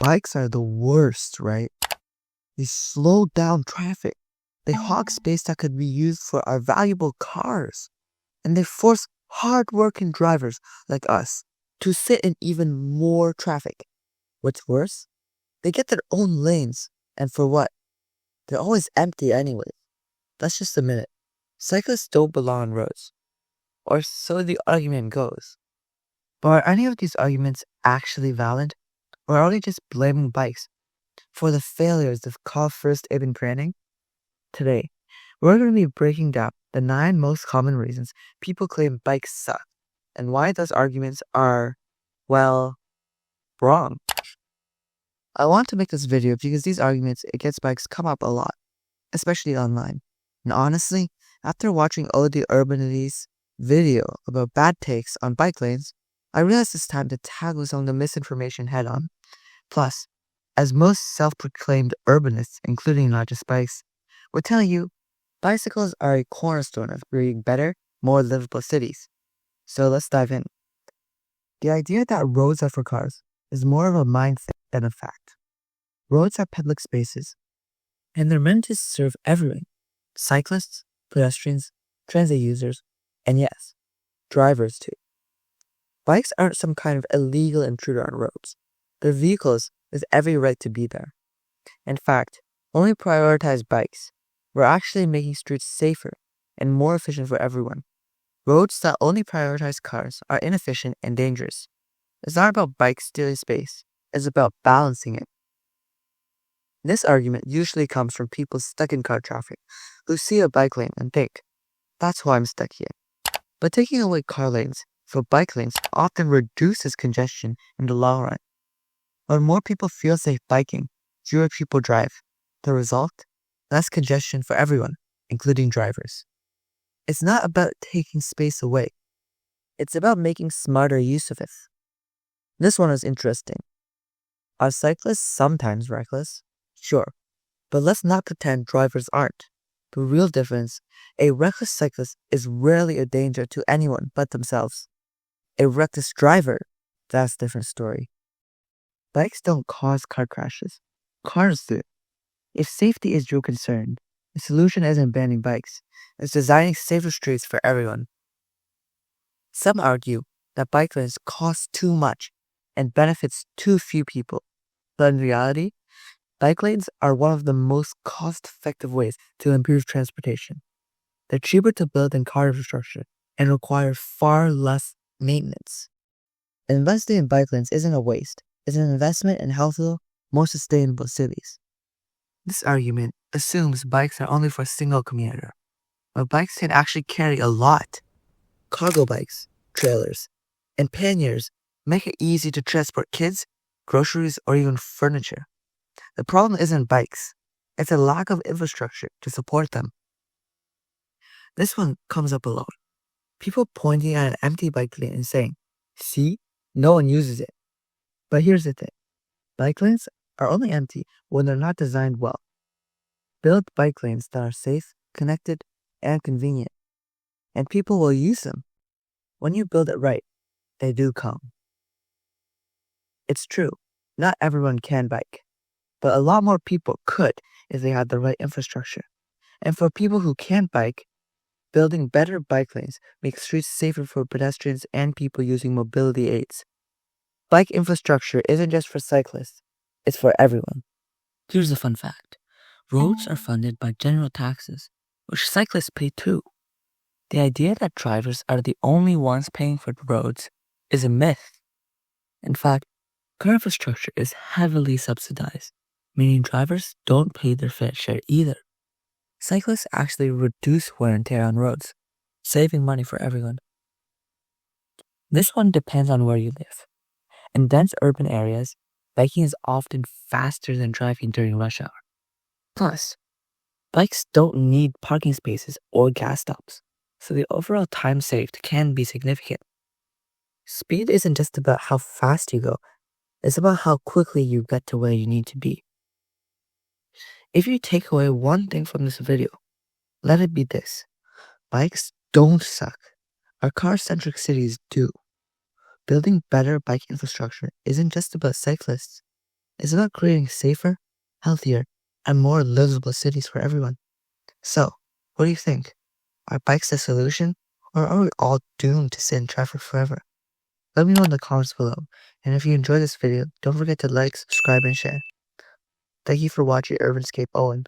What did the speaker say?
Bikes are the worst, right? They slow down traffic. They hog space that could be used for our valuable cars. And they force hard-working drivers like us to sit in even more traffic. What's worse, they get their own lanes. And for what? They're always empty anyway. That's just a minute. Cyclists don't belong on roads. Or so the argument goes. But are any of these arguments actually valid? Or are they just blaming bikes for the failures of car first urban planning? Today, we're going to be breaking down the 9 most common reasons people claim bikes suck and why those arguments are, well, wrong. I want to make this video because these arguments against bikes come up a lot, especially online. And honestly, after watching OD Urbanity's video about bad takes on bike lanes, I realized it's time to tackle some of the misinformation head on. Plus, as most self-proclaimed urbanists, including not just bikes, will tell you, bicycles are a cornerstone of creating better, more livable cities. So let's dive in. The idea that roads are for cars is more of a mindset than a fact. Roads are public spaces, and they're meant to serve everyone. Cyclists, pedestrians, transit users, and yes, drivers too. Bikes aren't some kind of illegal intruder on roads. They're vehicles with every right to be there. In fact, when we prioritize bikes, we're actually making streets safer and more efficient for everyone. Roads that only prioritize cars are inefficient and dangerous. It's not about bikes stealing space, it's about balancing it. This argument usually comes from people stuck in car traffic who see a bike lane and think, that's why I'm stuck here. But taking away car lanes for bike lanes often reduces congestion in the long run. When more people feel safe biking, fewer people drive. The result? Less congestion for everyone, including drivers. It's not about taking space away. It's about making smarter use of it. This one is interesting. Are cyclists sometimes reckless? Sure, but let's not pretend drivers aren't. The real difference, a reckless cyclist is rarely a danger to anyone but themselves. A reckless driver, that's a different story. Bikes don't cause car crashes. Cars do. If safety is your concern, the solution isn't banning bikes. It's designing safer streets for everyone. Some argue that bike lanes cost too much and benefits too few people. But in reality, bike lanes are one of the most cost-effective ways to improve transportation. They're cheaper to build than car infrastructure and require far less maintenance. Investing in bike lanes isn't a waste. It's an investment in healthier, more sustainable cities. This argument assumes bikes are only for a single commuter, but bikes can actually carry a lot. Cargo bikes, trailers, and panniers make it easy to transport kids, groceries, or even furniture. The problem isn't bikes, it's a lack of infrastructure to support them. This one comes up a lot. People pointing at an empty bike lane and saying, see, no one uses it. But here's the thing. Bike lanes are only empty when they're not designed well. Build bike lanes that are safe, connected, and convenient, and people will use them. When you build it right, they do come. It's true, not everyone can bike, but a lot more people could if they had the right infrastructure. And for people who can't bike, building better bike lanes makes streets safer for pedestrians and people using mobility aids. Bike infrastructure isn't just for cyclists, it's for everyone. Here's a fun fact. Roads are funded by general taxes, which cyclists pay too. The idea that drivers are the only ones paying for the roads is a myth. In fact, car infrastructure is heavily subsidized, meaning drivers don't pay their fair share either. Cyclists actually reduce wear and tear on roads, saving money for everyone. This one depends on where you live. In dense urban areas, biking is often faster than driving during rush hour. Plus, bikes don't need parking spaces or gas stops, so the overall time saved can be significant. Speed isn't just about how fast you go, it's about how quickly you get to where you need to be. If you take away one thing from this video, let it be this. Bikes don't suck. Our car-centric cities do. Building better bike infrastructure isn't just about cyclists. It's about creating safer, healthier, and more livable cities for everyone. So, what do you think? Are bikes the solution, or are we all doomed to sit in traffic forever? Let me know in the comments below, and if you enjoyed this video, don't forget to like, subscribe, and share. Thank you for watching Urbanscape Owen.